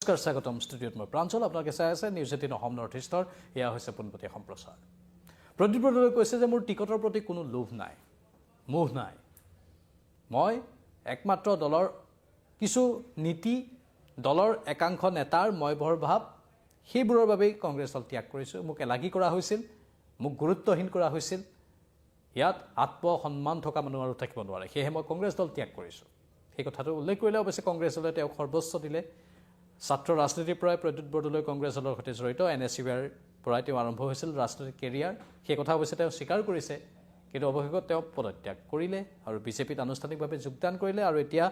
নমস্কাৰ স্বাগতম ষ্টুডিঅ'ত মই প্ৰাঞ্জল আপোনালোকে চাই আছে নিউজ 18 অসম নৰ্থ ইষ্টৰ এয়া হৈছে পোনপটীয়া সম্প্ৰচাৰ প্ৰদীপ বৰদলৈ কৈছে যে মোৰ টিকটৰ প্ৰতি কোনো লোভ নাই মোহ নাই মই একমাত্ৰ দলৰ কিছু নীতি দলৰ একাংশ নেতাৰ মই ভৰভাৱ সেইবোৰৰ বাবেই কংগ্ৰেছ দল ত্যাগ কৰিছো মোক এলাগি কৰা হৈছিল মোক গুৰুত্বহীন কৰা হৈছিল ইয়াত আত্মসন্মান থকা মানুহ আৰু থাকিব নোৱাৰে সেয়ে মই কংগ্ৰেছ দল ত্যাগ কৰিছো এই কথাটো উল্লেখ কৰিলে অৱশ্যে কংগ্ৰেছ দলে তেওঁক সৰ্বোচ্চ দিলে ছাত্ৰ ৰাজনীতিৰ পৰাই প্ৰদ্যুৎ বৰদলৈ কংগ্ৰেছ দলৰ সৈতে জড়িত এনএছইউৰ পৰাই তেওঁ আৰম্ভ হৈছিল ৰাজনৈতিক কেৰিয়াৰ সেই কথা অৱশ্যে তেওঁ স্বীকাৰ কৰিছে কিন্তু অৱশেষত তেওঁ পদত্যাগ কৰিলে আৰু বিজেপিত আনুষ্ঠানিকভাৱে যোগদান কৰিলে আৰু এতিয়া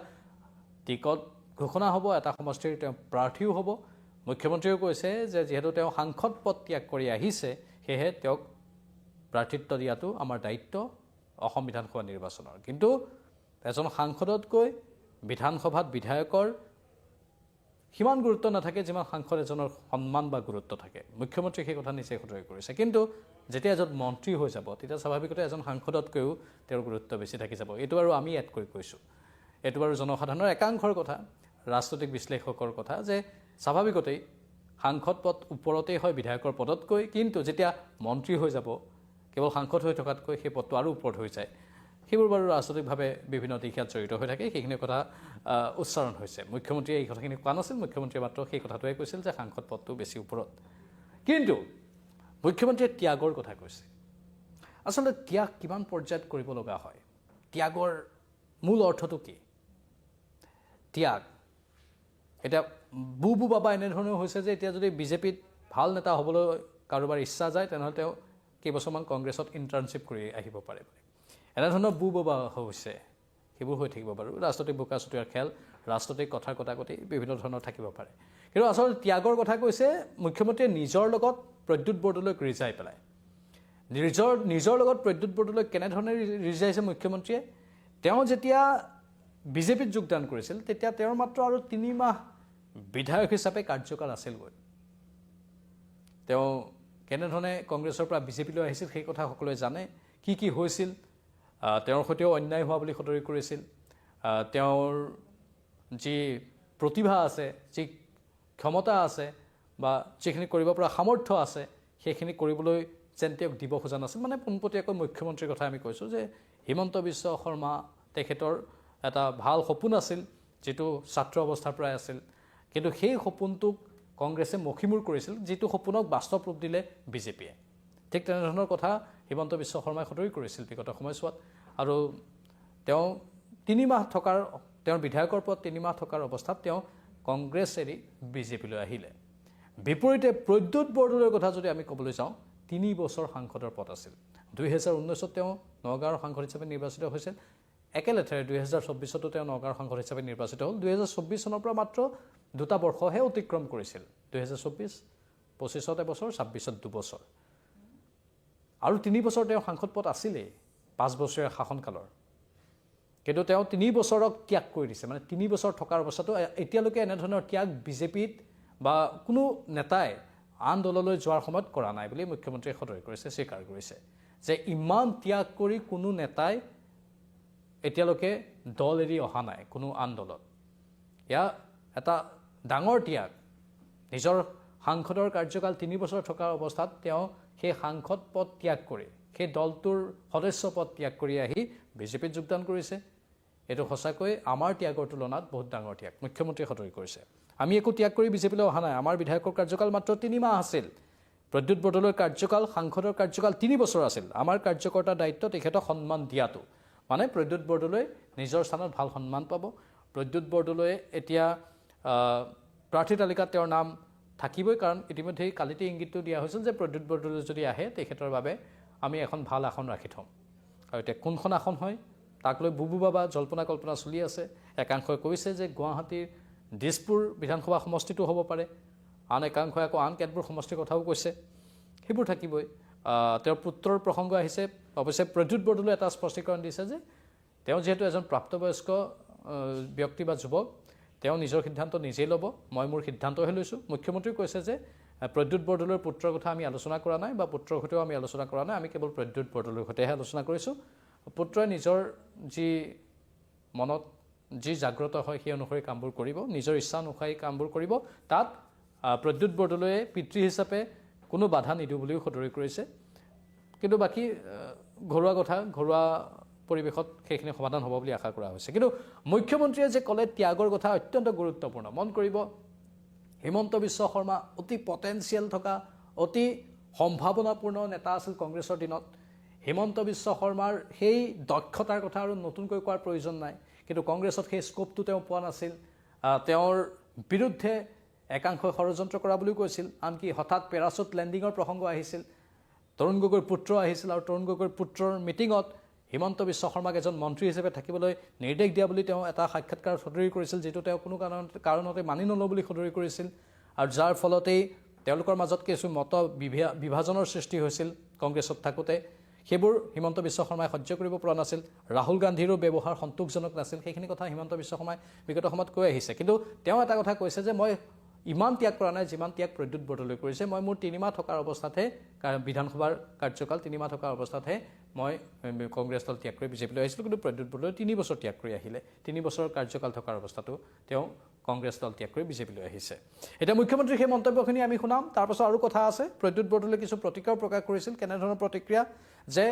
টিকট ঘোষণা হ'ব এটা সমষ্টিৰ তেওঁ প্ৰাৰ্থীও হ'ব মুখ্যমন্ত্ৰীও কৈছে যে যেহেতু তেওঁ সাংসদ পদ ত্যাগ কৰি আহিছে সেয়েহে তেওঁক প্ৰাৰ্থিত্ব দিয়াটো আমাৰ দায়িত্ব অসম বিধানসভা নিৰ্বাচনৰ কিন্তু এজন সাংসদতকৈ বিধানসভাত বিধায়কৰ সিমান গুৰুত্ব নাথাকে যিমান সাংসদ এজনৰ সন্মান বা গুৰুত্ব থাকে মুখ্যমন্ত্ৰী সেই কথা নিশ্চয় সতৰ্ক কৰিছে কিন্তু যেতিয়া এজন মন্ত্ৰী হৈ যাব তেতিয়া স্বাভাৱিকতে এজন সাংসদতকৈও তেওঁৰ গুৰুত্ব বেছি থাকি যাব এইটো আৰু আমি এড কৰি কৈছোঁ এইটো বাৰু জনসাধাৰণৰ একাংশৰ কথা ৰাজনৈতিক বিশ্লেষকৰ কথা যে স্বাভাৱিকতেই সাংসদ পদ ওপৰতেই হয় বিধায়কৰ পদতকৈ কিন্তু যেতিয়া মন্ত্ৰী হৈ যাব কেৱল সাংসদ হৈ থকাতকৈ সেই পদটো আৰু ওপৰত হৈ যায় সেইবোৰ বাৰু ৰাজনৈতিকভাৱে বিভিন্ন দিশত জড়িত হৈ থাকে সেইখিনি কথা উচ্চাৰণ হৈছে মুখ্যমন্ত্ৰীয়ে এই কথাখিনি কোৱা নাছিল মুখ্যমন্ত্ৰীয়ে মাত্ৰ সেই কথাটোৱে কৈছিল যে সাংসদ পদটো বেছি ওপৰত কিন্তু মুখ্যমন্ত্ৰীয়ে ত্যাগৰ কথা কৈছে আচলতে ত্যাগ কিমান পৰ্যায়ত কৰিব লগা হয় ত্যাগৰ মূল অৰ্থটো কি ত্যাগ এটা বুবু বাবা এনেধৰণৰ হৈছে যে এতিয়া যদি বিজেপিত ভাল নেতা হ'বলৈ কাৰোবাৰ ইচ্ছা যায় তেনেহ'লে তেওঁ কেইবছৰমান কংগ্ৰেছত ইণ্টাৰ্ণশ্বিপ কৰি আহিব পাৰে বুলি এনেধৰণৰ বুববা হৈছে সেইবোৰ হৈ থাকিব বাৰু ৰাজনৈতিক বোকা চুতীয়াৰ খেল ৰাজনৈতিক কথাৰ কটাকটি বিভিন্ন ধৰণৰ থাকিব পাৰে কিন্তু আচলতে ত্যাগৰ কথা কৈছে মুখ্যমন্ত্ৰীয়ে নিজৰ লগত প্ৰদ্যুৎ বৰদলৈক ৰিজাই পেলাই নিজৰ লগত প্ৰদ্যুৎ বৰদলৈক কেনেধৰণে ৰিজাইছে মুখ্যমন্ত্ৰীয়ে তেওঁ যেতিয়া বিজেপিত যোগদান কৰিছিল তেতিয়া তেওঁৰ মাত্ৰ আৰু 3 মাহ বিধায়ক হিচাপে কাৰ্যকাল আছিলগৈ তেওঁ কেনেধৰণে কংগ্ৰেছৰ পৰা বিজেপিলৈ আহিছিল সেই কথা সকলোৱে জানে কি হৈছিল তেওঁৰ সৈতেও অন্যায় হোৱা বুলি সতৰি কৰিছিল তেওঁৰ যি প্ৰতিভা আছে যি ক্ষমতা আছে বা যিখিনি কৰিব পৰা সামৰ্থ্য আছে সেইখিনি কৰিবলৈ যেন তেওঁক দিব খোজা নাছিল মানে পোনপটীয়াকৈ মুখ্যমন্ত্ৰীৰ কথা আমি কৈছোঁ যে হিমন্ত বিশ্ব শৰ্মা তেখেতৰ এটা ভাল সপোন আছিল যিটো ছাত্ৰ অৱস্থাৰ পৰাই আছিল কিন্তু সেই সপোনটোক কংগ্ৰেছে মষিমূৰ কৰিছিল যিটো সপোনক বাস্তৱ ৰূপ দিলে বিজেপিয়ে ঠিক তেনেধৰণৰ কথা হিমন্ত বিশ্ব শৰ্মাই সতৰি কৰিছিল বিগত সময়ছোৱাত আৰু তেওঁ 3 মাহ থকাৰ তেওঁৰ বিধায়কৰ পদ 3 মাহ থকাৰ অৱস্থাত তেওঁ কংগ্ৰেছ এৰি বিজেপিলৈ আহিলে বিপৰীতে প্ৰদ্যুৎ বৰদলৈৰ কথা যদি আমি ক'বলৈ যাওঁ 3 বছৰ সাংসদৰ পদ আছিল 2019ত তেওঁ নগাঁৱৰ সাংসদ হিচাপে নিৰ্বাচিত হৈছিল একেলেথাৰে 2024তো তেওঁ নগাঁৱৰ সাংসদ হিচাপে নিৰ্বাচিত হ'ল 2024 চনৰ পৰা মাত্ৰ 2 বৰ্ষহে অতিক্ৰম কৰিছিল 2024 25ত এবছৰ 26ত 2 বছৰ আৰু 3 বছৰ তেওঁ সাংসদ পদ আছিলেই 5 বছৰীয়া শাসনকালৰ কিন্তু তেওঁ 3 বছৰক ত্যাগ কৰি দিছে মানে 3 বছৰ থকাৰ অৱস্থাতো এতিয়ালৈকে এনেধৰণৰ ত্যাগ বিজেপিত বা কোনো নেতাই আন দললৈ যোৱাৰ সময়ত কৰা নাই বুলি মুখ্যমন্ত্ৰীয়ে সতৰি কৰিছে স্বীকাৰ কৰিছে যে ইমান ত্যাগ কৰি কোনো নেতাই এতিয়ালৈকে দল এৰি অহা নাই কোনো আন দলত এয়া এটা ডাঙৰ ত্যাগ নিজৰ সাংসদৰ কাৰ্যকাল 3 বছৰ থকাৰ অৱস্থাত তেওঁ সেই সাংসদ পদ ত্যাগ কৰি সেই দলটোৰ সদস্য পদ ত্যাগ কৰি আহি বিজেপিত যোগদান কৰিছে এইটো সঁচাকৈ আমাৰ ত্যাগৰ তুলনাত বহুত ডাঙৰ ত্যাগ মুখ্যমন্ত্ৰীয়ে সতৰি কৰিছে আমি একো ত্যাগ কৰি বিজেপিলৈ অহা নাই আমাৰ বিধায়কৰ কাৰ্যকাল মাত্ৰ 3 মাহ আছিল প্ৰদ্যুৎ বৰদলৈৰ কাৰ্যকাল সাংসদৰ কাৰ্যকাল 3 বছৰ আছিল আমাৰ কাৰ্যকৰ্তাৰ দায়িত্ব তেখেতক সন্মান দিয়াটো মানে প্ৰদ্যুৎ বৰদলৈ নিজৰ স্থানত ভাল সন্মান পাব প্ৰদ্যুৎ বৰদলৈ এতিয়া প্ৰাৰ্থী তালিকাত তেওঁৰ নাম থাকিবই কাৰণ ইতিমধ্যেই কালিতে ইংগিতটো দিয়া হৈছিল যে প্ৰদ্যুৎ বৰদলৈ যদি আহে তেখেতৰ বাবে আমি এখন ভাল আসন ৰাখি থ'ম আৰু এতিয়া কোনখন আসন হয় তাক লৈ বুবু বাবা জল্পনা কল্পনা চলি আছে একাংশই কৈছে যে গুৱাহাটীৰ দিছপুৰ বিধানসভা সমষ্টিটো হ'ব পাৰে আন একাংশই আকৌ আন কেতবোৰ সমষ্টিৰ কথাও কৈছে সেইবোৰ থাকিবই তেওঁৰ পুত্ৰৰ প্ৰসংগ আহিছে অৱশ্যে প্ৰদ্যুৎ বৰদলৈ এটা স্পষ্টীকৰণ দিছে যে তেওঁ যিহেতু এজন প্ৰাপ্তবয়স্ক ব্যক্তি বা যুৱক তেওঁ নিজৰ সিদ্ধান্ত নিজেই ল'ব মই মোৰ সিদ্ধান্তহে লৈছোঁ মুখ্যমন্ত্ৰীয়ে কৈছে যে প্ৰদ্যুৎ বৰদলৈৰ পুত্ৰৰ কথা আমি আলোচনা কৰা নাই বা পুত্ৰৰ সৈতেও আমি আলোচনা কৰা নাই আমি কেৱল প্ৰদ্যুৎ বৰদলৈৰ সৈতেহে আলোচনা কৰিছোঁ পুত্ৰই নিজৰ যি মনত যি জাগ্ৰত হয় সেই অনুসৰি কামবোৰ কৰিব, নিজৰ ইচ্ছা অনুসৰি কামবোৰ কৰিব। তাত প্ৰদ্যুৎ বৰদলৈয়ে পিতৃ হিচাপে কোনো বাধা নিদিওঁ বুলিও সদৰি কৰিছে। কিন্তু বাকী ঘৰুৱা কথা, ঘৰুৱা পৰিৱেশত সেইখিনি সমাধান হ'ব বুলি আশা কৰা হৈছে। কিন্তু মুখ্যমন্ত্ৰীয়ে যে ক'লে ত্যাগৰ কথা অত্যন্ত গুৰুত্বপূৰ্ণ। মন কৰিব, হিমন্ত বিশ্ব শৰ্মা অতি পটেঞ্চিয়েল থকা, অতি সম্ভাৱনাপূৰ্ণ নেতা আছিল কংগ্ৰেছৰ দিনত। হিমন্ত বিশ্ব শৰ্মাৰ সেই দক্ষতাৰ কথা আৰু নতুনকৈ কোৱাৰ প্ৰয়োজন নাই। কিন্তু কংগ্ৰেছত সেই স্কোপটো তেওঁ পোৱা নাছিল। তেওঁৰ বিৰুদ্ধে একাংশই ষড়যন্ত্ৰ কৰা বুলিও কৈছিল। আনকি হঠাৎ পেৰাচুট লেণ্ডিঙৰ প্ৰসংগ আহিছিল, তৰুণ গগৈৰ পুত্ৰ আহিছিল আৰু তৰুণ গগৈৰ পুত্ৰৰ মিটিঙত হিমন্ত বিশ্ব শৰ্মাক এজন মন্ত্ৰী হিচাপে থাকিবলৈ নিৰ্দেশ দিয়া বুলি তেওঁ এটা সাক্ষাৎকাৰ সদৰি কৰিছিল, যিটো তেওঁ কোনো কাৰণতে মানি নলওঁ বুলি সদৰি কৰিছিল। আৰু যাৰ ফলতেই তেওঁলোকৰ মাজত কিছু মত বিভাজনৰ সৃষ্টি হৈছিল কংগ্ৰেছত থাকোঁতে। সেইবোৰ হিমন্ত বিশ্ব শৰ্মাই সহ্য কৰিব পৰা নাছিল। ৰাহুল গান্ধীৰো ব্যৱহাৰ সন্তোষজনক নাছিল। সেইখিনি কথা হিমন্ত বিশ্ব শৰ্মাই বিগত সময়ত কৈ আহিছে। কিন্তু তেওঁ এটা কথা কৈছে যে মই ইমান ত্যাগ কৰা নাই যিমান ত্যাগ প্ৰদ্যুৎ বৰদলৈ কৰিছে। মই মোৰ 3 মাহ থকাৰ অৱস্থাতহে, বিধানসভাৰ কাৰ্যকাল 3 মাহ থকাৰ অৱস্থাতহে মই কংগ্ৰেছ দল ত্যাগ কৰি বিজেপিলৈ আহিছিলোঁ। কিন্তু প্ৰদ্যুৎ বৰদলৈ 3 বছৰ ত্যাগ কৰি আহিলে। 3 বছৰ কাৰ্যকাল থকাৰ অৱস্থাতো তেওঁ কংগ্ৰেছ দল ত্যাগ কৰি বিজেপিলৈ আহিছে। এতিয়া মুখ্যমন্ত্ৰীৰ সেই মন্তব্যখিনি আমি শুনাম। তাৰপাছত আৰু কথা আছে। প্ৰদ্যুৎ বৰদলৈ কিছু প্ৰতিক্ৰিয়াও প্ৰকাশ কৰিছিল। কেনেধৰণৰ প্ৰতিক্ৰিয়া? যে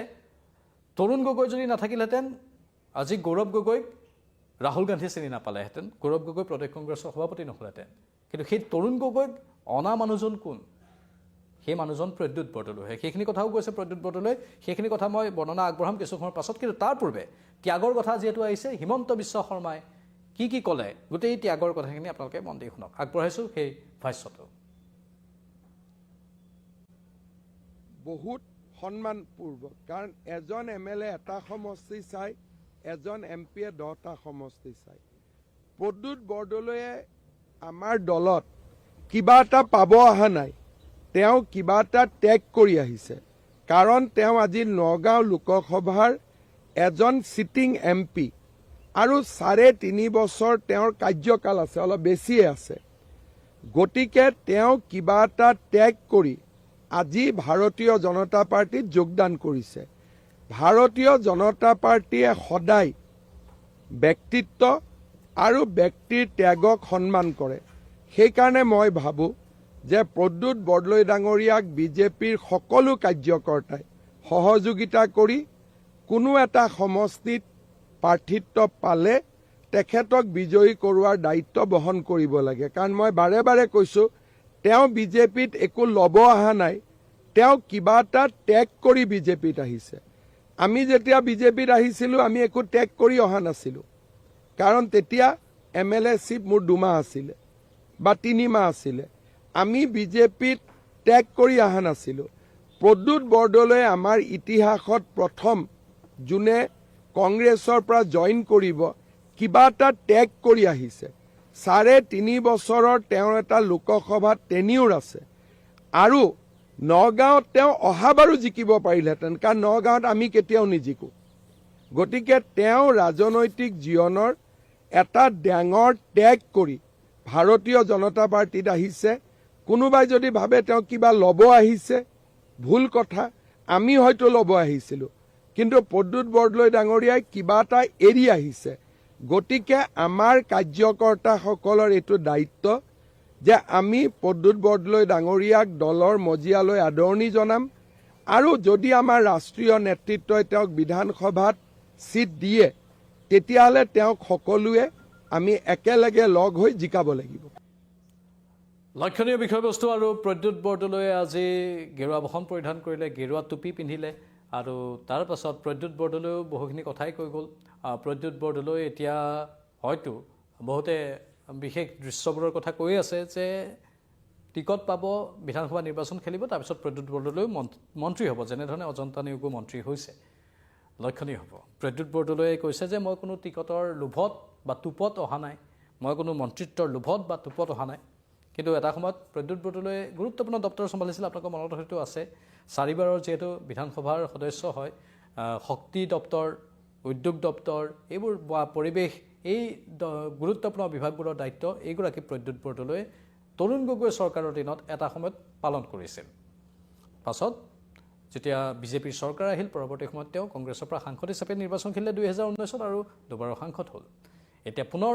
তৰুণ গগৈ যদি নাথাকিলহেঁতেন আজি গৌৰৱ গগৈক ৰাহুল গান্ধীয়ে চিনি নাপালেহেঁতেন, গৌৰৱ গগৈ প্ৰদেশ কংগ্ৰেছৰ সভাপতি নহ'লহেঁতেন। কিন্তু সেই তৰুণ গগৈক অনা মানুহজন কোন? সেই মানুহজন প্ৰদ্যুৎ বৰদলৈ। সেইখিনি কথাও কৈছে প্ৰদ্যুৎ বৰদলৈ। সেইখিনি কথা মই বৰ্ণনা আগবঢ়াম কিছু সময়ৰ পাছত। কিন্তু তাৰ পূৰ্বে ত্যাগৰ কথা যিহেতু আহিছে, হিমন্ত বিশ্ব শৰ্মাই কি ক'লে গোটেই ত্যাগৰ কথাখিনি আপোনালোকে মন দি শুনক। আগবঢ়াইছোঁ সেই ভাষ্যটো। বহুত সন্মানপূৰ্বক, কাৰণ এজন MLA এটা সমষ্টি চাই, এজন MPয়ে 10টা সমষ্টি চাই। প্ৰদ্যুৎ বৰদলৈয়ে আমাৰ দলত কিবা এটা পাব অহা নাই, তেওঁ কিবা এটা ত্যাগ কৰি আহিছে। কাৰণ তেওঁ আজি নগাঁও লোকসভাৰ এজন চিটিং MP আৰু 3.5 বছৰ তেওঁৰ কাৰ্যকাল আছে, অলপ বেছিয়ে আছে। গতিকে তেওঁ কিবা এটা ত্যাগ কৰি আজি ভাৰতীয় জনতা পাৰ্টীত যোগদান কৰিছে। ভাৰতীয় জনতা পাৰ্টীয়ে সদায় ব্যক্তিত্ব আৰু ব্যক্তিৰ ত্যাগক সন্মান কৰে। সেইকাৰণে মই ভাবোঁ যে প্ৰদ্যুৎ বৰদলৈ ডাঙৰীয়াক বিজেপিৰ সকলো কাৰ্যকৰ্তাই সহযোগিতা কৰি কোনো এটা সমষ্টিত প্ৰাৰ্থিত্ব পালে তেখেতক বিজয়ী কৰোৱাৰ দায়িত্ব বহন কৰিব লাগে। কাৰণ মই বাৰে বাৰে কৈছোঁ, তেওঁ বিজেপিত একো ল'ব অহা নাই, তেওঁ কিবা এটা ত্যাগ কৰি বিজেপিত আহিছে। আমি যেতিয়া বিজেপিত আহিছিলোঁ আমি একো ত্যাগ কৰি অহা নাছিলোঁ। কাৰণ তেতিয়া MLA শ্বিপ মোৰ 2 মাহ আছিলে বা 3 মাহ আছিলে। আমি বিজেপিত ত্যাগ কৰি অহা নাছিলোঁ। প্ৰদ্যুৎ বৰদলৈ আমাৰ ইতিহাসত প্ৰথম যোনে কংগ্ৰেছৰ পৰা জইন কৰিব কিবা এটা ত্যাগ কৰি আহিছে। 3.5 বছৰৰ তেওঁৰ এটা লোকসভাত টেনিউৰ আছে। আৰু নগাঁৱত তেওঁ অহাবাৰো জিকিব পাৰিলেহেঁতেন, কাৰণ নগাঁৱত আমি কেতিয়াও নিজিকো। গতিকে তেওঁ ৰাজনৈতিক জীৱনৰ এটা ডাঙৰ ত্যাগ কৰি ভাৰতীয় জনতা পাৰ্টীত আহিছে। কোনোবাই যদি ভাবে তেওঁ কিবা ল'ব আহিছে, ভুল কথা। আমি হয়তো ল'ব আহিছিলোঁ, কিন্তু প্ৰদ্যুৎ বৰদলৈ ডাঙৰীয়াই কিবা এটা এৰি আহিছে। গতিকে আমাৰ কাৰ্যকৰ্তাসকলৰ এইটো দায়িত্ব যে আমি প্ৰদ্যুৎ বৰদলৈ ডাঙৰীয়াক দলৰ মজিয়ালৈ আদৰণি জনাম। আৰু যদি আমাৰ ৰাষ্ট্ৰীয় নেতৃত্বই তেওঁক বিধানসভাত চিট দিয়ে, তেতিয়াহ'লে তেওঁক সকলোৱে আমি একেলগে লগ হৈ জিকাব লাগিব। লক্ষণীয় বিষয়বস্তু। আৰু প্ৰদ্যুৎ বৰদলৈয়ে আজি গেৰুৱা বসন পৰিধান কৰিলে, গেৰুৱা টুপি পিন্ধিলে। আৰু তাৰ পাছত প্ৰদ্যুৎ বৰদলৈয়েও বহুখিনি কথাই কৈ গ'ল। প্ৰদ্যুৎ বৰদলৈ এতিয়া হয়তো বহুতে বিশেষ দৃশ্যবোৰৰ কথা কৈ আছে যে টিকট পাব, বিধানসভা নিৰ্বাচন খেলিব, তাৰপিছত প্ৰদ্যুৎ বৰদলৈও মন্ত্ৰী হ'ব, যেনেধৰণে অজন্তা নেওগো মন্ত্ৰী হৈছে। লক্ষণীয় হ'ব। প্ৰদ্যুৎ বৰদলৈয়ে কৈছে যে মই কোনো টিকটৰ লোভত বা টোপত অহা নাই, মই কোনো মন্ত্ৰিত্বৰ লোভত বা টোপত অহা নাই। কিন্তু এটা সময়ত প্ৰদ্যুৎ বৰদলৈয়ে গুৰুত্বপূৰ্ণ দপ্তৰ চম্ভালিছিল, আপোনালোকৰ মনত হয়তো আছে। 4 বাৰৰ যিহেতু বিধানসভাৰ সদস্য হয়, শক্তি দপ্তৰ, উদ্যোগ দপ্তৰ, এইবোৰ বা পৰিৱেশ, এই গুৰুত্বপূৰ্ণ বিভাগবোৰৰ দায়িত্ব এইগৰাকী প্ৰদ্যুৎ বৰদলৈয়ে তৰুণ গগৈ চৰকাৰৰ দিনত এটা সময়ত পালন কৰিছিল। পাছত যেতিয়া বিজেপিৰ চৰকাৰ আহিল, পৰৱৰ্তী সময়ত তেওঁ কংগ্ৰেছৰ পৰা সাংসদ হিচাপে নিৰ্বাচন খেলিলে 2019ত আৰু দুবাৰৰ সাংসদ হ'ল। এতিয়া পুনৰ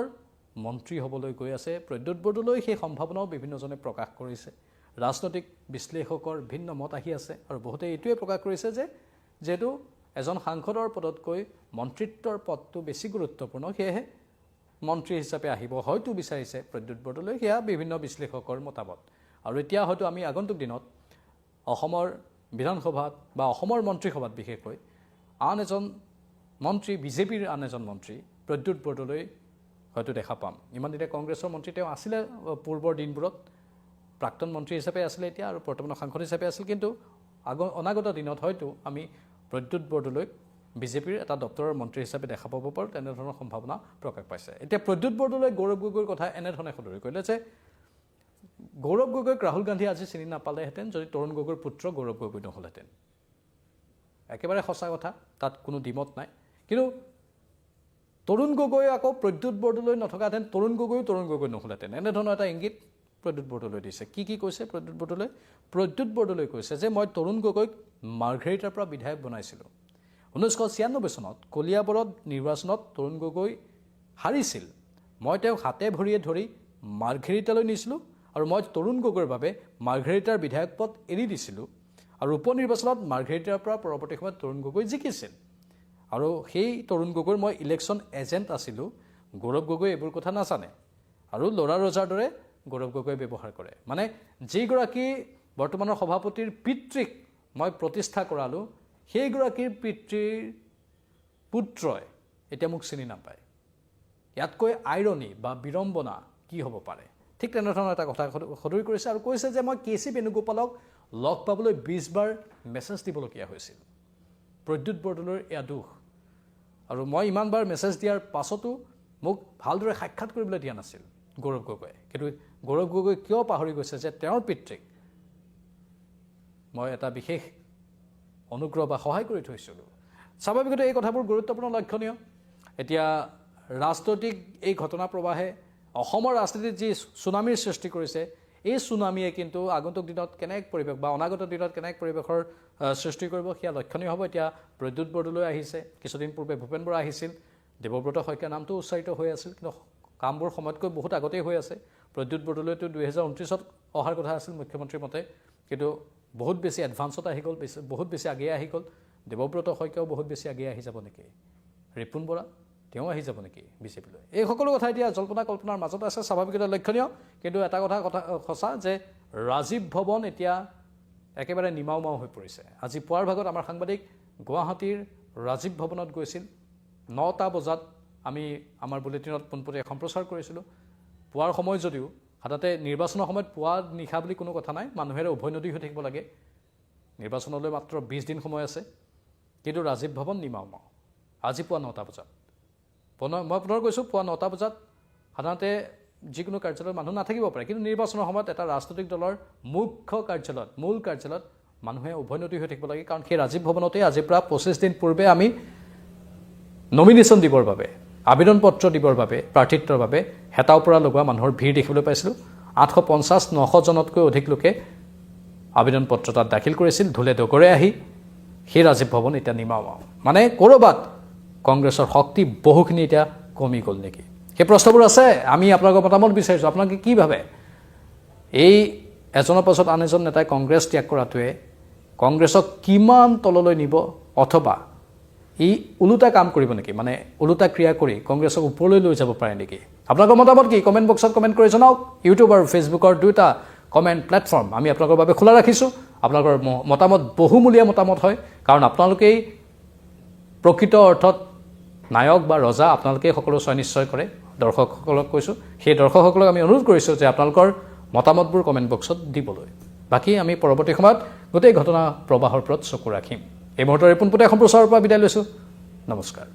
মন্ত্ৰী হ'বলৈ গৈ আছে প্ৰদ্যুৎ বৰদলৈ। সেই সম্ভাৱনাও বিভিন্নজনে প্ৰকাশ কৰিছে। ৰাজনৈতিক বিশ্লেষকৰ ভিন্ন মত আহি আছে আৰু বহুতে এইটোৱে প্ৰকাশ কৰিছে যে যেহেতু এজন সাংসদৰ পদতকৈ মন্ত্ৰিত্বৰ পদটো বেছি গুৰুত্বপূৰ্ণ, সেয়েহে মন্ত্ৰী হিচাপে আহিব হয়তো বিচাৰিছে প্ৰদ্যুৎ বৰদলৈ। সেয়া বিভিন্ন বিশ্লেষকৰ মতামত। আৰু এতিয়া হয়তো আমি আগন্তুক দিনত অসমৰ বিধানসভাত বা অসমৰ মন্ত্ৰীসভাত বিশেষকৈ আন এজন মন্ত্ৰী, বিজেপিৰ আন এজন মন্ত্ৰী প্ৰদ্যুৎ বৰদলৈ হয়তো দেখা পাম। ইমান দিনে কংগ্ৰেছৰ মন্ত্ৰী তেওঁ আছিলে পূৰ্বৰ দিনবোৰত, প্ৰাক্তন মন্ত্ৰী হিচাপে আছিলে এতিয়া আৰু বৰ্তমানৰ সাংসদ হিচাপে আছিল। কিন্তু অনাগত দিনত হয়তো আমি প্ৰদ্যুৎ বৰদলৈক বিজেপিৰ এটা দপ্তৰৰ মন্ত্ৰী হিচাপে দেখা পাব পাৰোঁ, তেনেধৰণৰ সম্ভাৱনা প্ৰকাশ পাইছে। এতিয়া প্ৰদ্যুৎ বৰদলৈ গৌৰৱ গগৈৰ কথা এনেধৰণে সদৰি কৰিলে যে গৌৰৱ গগৈক ৰাহুল গান্ধীয়ে আজি চিনি নাপালেহেঁতেন যদি তৰুণ গগৈৰ পুত্ৰ গৌৰৱ গগৈ নহ'লহেঁতেন। একেবাৰে সঁচা কথা, তাত কোনো দ্বিমত নাই। কিন্তু তৰুণ গগৈ আকৌ প্ৰদ্যুৎ বৰদলৈ নথকাহেঁতেন তৰুণ গগৈ নহ'লহেঁতেন, এনেধৰণৰ এটা ইংগিত প্ৰদ্যুৎ বৰদলৈ দিছে। কি কৈছে প্ৰদ্যুৎ বৰদলৈ? প্ৰদ্যুৎ বৰদলৈ কৈছে যে মই তৰুণ গগৈক মাৰ্ঘেৰিটাৰ পৰা বিধায়ক বনাইছিলোঁ। 1996 চনত কলিয়াবৰত নিৰ্বাচনত তৰুণ গগৈ হাৰিছিল। মই তেওঁক হাতে ভৰিয়ে ধৰি মাৰ্ঘেৰিটালৈ নিছিলোঁ আৰু মই তৰুণ গগৈৰ বাবে মাৰ্ঘেৰিটাৰ বিধায়ক পদ এৰি দিছিলোঁ। আৰু উপ নিৰ্বাচনত মাৰ্ঘেৰিটাৰ পৰা পৰৱৰ্তী সময়ত তৰুণ গগৈ জিকিছিল। আৰু সেই তৰুণ গগৈৰ মই ইলেকশ্যন এজেণ্ট আছিলোঁ। গৌৰৱ গগৈ এইবোৰ কথা নাজানে আৰু ল'ৰা ৰজাৰ দৰে গৌৰৱ গগৈয়ে ব্যৱহাৰ কৰে। মানে যিগৰাকী বৰ্তমানৰ সভাপতিৰ পিতৃক মই প্ৰতিষ্ঠা কৰালোঁ, সেইগৰাকীৰ পিতৃৰ পুত্ৰই এতিয়া মোক চিনি নাপায়। ইয়াতকৈ আইৰনী বা বিড়ম্বনা কি হ'ব পাৰে? ঠিক তেনেধৰণৰ এটা কথা সদৰি কৰিছে আৰু কৈছে যে মই কে চি বেণুগোপালক লগ পাবলৈ 20 বাৰ মেছেজ দিবলগীয়া হৈছিল। প্ৰদ্যুৎ বৰদলৈৰ এয়া দুখ। আৰু মই ইমানবাৰ মেছেজ দিয়াৰ পাছতো মোক ভালদৰে সাক্ষাৎ কৰিবলৈ দিয়া নাছিল গৌৰৱ গগৈয়ে। কিন্তু গৌৰৱ গগৈ কিয় পাহৰি গৈছে যে তেওঁৰ পিতৃক মই এটা বিশেষ অনুগ্ৰহ বা সহায় কৰি থৈছিলোঁ। স্বাভাৱিকতে এই কথাবোৰ গুৰুত্বপূৰ্ণ, লক্ষণীয়। এতিয়া ৰাজনৈতিক এই ঘটনা প্ৰবাহে অসমৰ ৰাজনীতিত যি চুনামীৰ সৃষ্টি কৰিছে, এই চুনামীয়ে কিন্তু আগন্তুক দিনত কেনে পৰিৱেশ বা অনাগত দিনত কেনে পৰিৱেশৰ সৃষ্টি কৰিব সেয়া লক্ষণীয় হ'ব। এতিয়া প্ৰদ্যুৎ বৰদলৈ আহিছে, কিছুদিন পূৰ্বে ভূপেন বৰা আহিছিল, দেৱব্ৰত শইকীয়া নামটো উচ্চাৰিত হৈ আছিল, কিন্তু কামবোৰ সময়তকৈ বহুত আগতেই হৈ আছে। প্ৰদ্যুৎ বৰদলৈতো 2029 অহাৰ কথা আছিল মুখ্যমন্ত্ৰীৰ মতে, কিন্তু বহুত বেছি এডভান্সত আহি গ'ল, বহুত বেছি আগেয়ে আহি গ'ল। দেৱব্ৰত শইকীয়াও বহুত বেছি আগেয়ে আহি যাব নেকি? ৰিপুণ বৰা তেওঁ আহি যাব নেকি বিজেপিলৈ? এই সকলো কথা এতিয়া জল্পনা কল্পনাৰ মাজত আছে, স্বাভাৱিকতে লক্ষণীয়। কিন্তু এটা কথা সঁচা যে ৰাজীৱ ভৱন এতিয়া একেবাৰে নিমাওমাও হৈ পৰিছে। আজি পুৱাৰ ভাগত আমাৰ সাংবাদিক গুৱাহাটীৰ ৰাজীৱ ভৱনত গৈছিল। 9টা বজাত আমি আমাৰ বুলেটিনত পোনপটীয়া সম্প্ৰচাৰ কৰিছিলোঁ। পুৱাৰ সময় যদিও সাধাৰণতে নিৰ্বাচনৰ সময়ত পুৱা নিশা বুলি কোনো কথা নাই, মানুহেৰে উভৈনদী হৈ থাকিব লাগে। নিৰ্বাচনলৈ মাত্ৰ 20 দিন সময় আছে, কিন্তু ৰাজীৱ ভৱন নিমাওমাও আজি পুৱা 9টা বজাত। মই পুনৰ কৈছোঁ, পুৱা 9টা বজাত সাধাৰণতে যিকোনো কাৰ্যালয়ত মানুহ নাথাকিব পাৰে, কিন্তু নিৰ্বাচনৰ সময়ত এটা ৰাজনৈতিক দলৰ মুখ্য কাৰ্যালয়ত, মূল কাৰ্যালয়ত মানুহে উভৈনদী হৈ থাকিব লাগে। কাৰণ সেই ৰাজীৱ ভৱনতে আজিৰ পৰা 25 দিন পূৰ্বে আমি নমিনেশ্যন দিবৰ বাবে, আবেদন পত্ৰ দিবৰ বাবে, প্ৰাৰ্থিত্বৰ বাবে হেতাও পৰা লগোৱা মানুহৰ ভিৰ দেখিবলৈ পাইছিলোঁ। 850-900 জনতকৈ অধিক লোকে আবেদন পত্ৰ তাত দাখিল কৰিছিল। ঢোলে ডগৰে আহি সেই ৰাজীৱ ভৱন এতিয়া নিমাওমাও। মানে ক'ৰবাত কংগ্ৰেছৰ শক্তি বহুখিনি এতিয়া কমি গ'ল নেকি? সেই প্ৰশ্নবোৰ আছে। আমি আপোনালোকৰ মতামত বিচাৰিছোঁ। আপোনালোকে কি ভাবে? এই এজনৰ পাছত আন এজন নেতাই কংগ্ৰেছ ত্যাগ কৰাটোৱে কংগ্ৰেছক কিমান তললৈ নিব, অথবা ই ওলোটা কাম কৰিব নেকি? মানে ওলোটা ক্ৰিয়া কৰি কংগ্ৰেছক ওপৰলৈ লৈ যাব পাৰে নেকি? আপোনালোকৰ মতামত কি? কমেণ্ট বক্সত কমেণ্ট কৰি জনাওক। ইউটিউব আৰু ফেচবুকৰ দুটা কমেণ্ট প্লেটফৰ্ম আমি আপোনালোকৰ বাবে খোলা ৰাখিছোঁ। আপোনালোকৰ মতামত বহুমূলীয়া মতামত হয়, কাৰণ আপোনালোকেই প্ৰকৃত অৰ্থত নায়ক বা ৰজা, আপোনালোকেই সকলো ছয় নিশ্চয় কৰে। দৰ্শকসকলক কৈছোঁ, সেই দৰ্শকসকলক আমি অনুৰোধ কৰিছোঁ যে আপোনালোকৰ মতামতবোৰ কমেণ্ট বক্সত দিবলৈ। বাকী আমি পৰৱৰ্তী সময়ত গোটেই ঘটনা প্ৰবাহৰ ওপৰত চকু ৰাখিম। এই মুহূৰ্তৰ পোনপটীয়া সম্প্ৰচাৰৰ পৰা বিদায় লৈছোঁ। নমস্কাৰ।